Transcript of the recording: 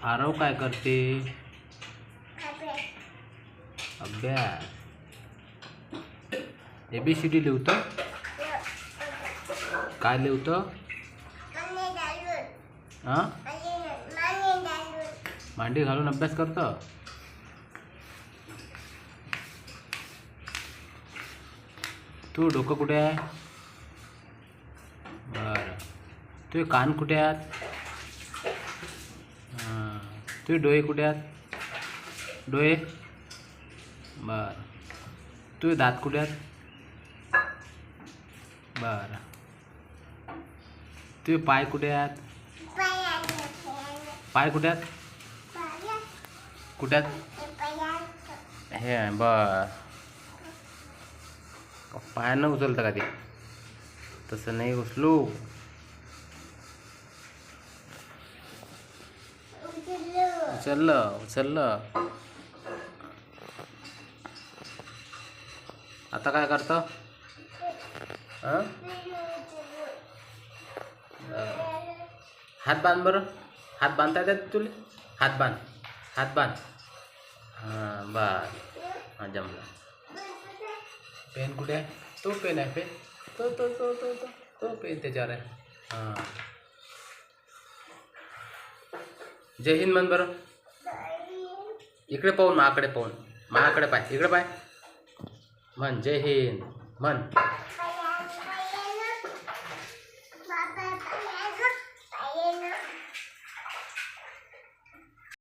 आरव काय करते? अभ्यास. ABCD लिहतो. काय लिहतो? हां, मांडी घालून अभ्यास करतो. तू डोकं कुठे आहे? बरं. तुझे कान कुठे आहेत? हां. तुझे डोळे कुठे आहेत? डोळे. बरं. तुझे दात कुठे आहेत? बरं. तुझे पाय कुठे आहेत? पाय कुठे आहेत? कुठे आहेत? हे आहे. बरं. पायानं उचलतं का ते? तसं नाही उचलू. उचललं. आता काय करतो? हां, हात बांध बरं. हात बांधता येतात तुला? हात बांध. हां, बस. हां, जमलं. पेन कुठे आहे? तो पेन आहे. पेन तो पेन त्याच्यावर आहे. हां. जय हिंद म्हण बरं. इकडे पाहून, माझ्याकडे पाय. इकडे पाय म्हण. जय हिंद म्हण.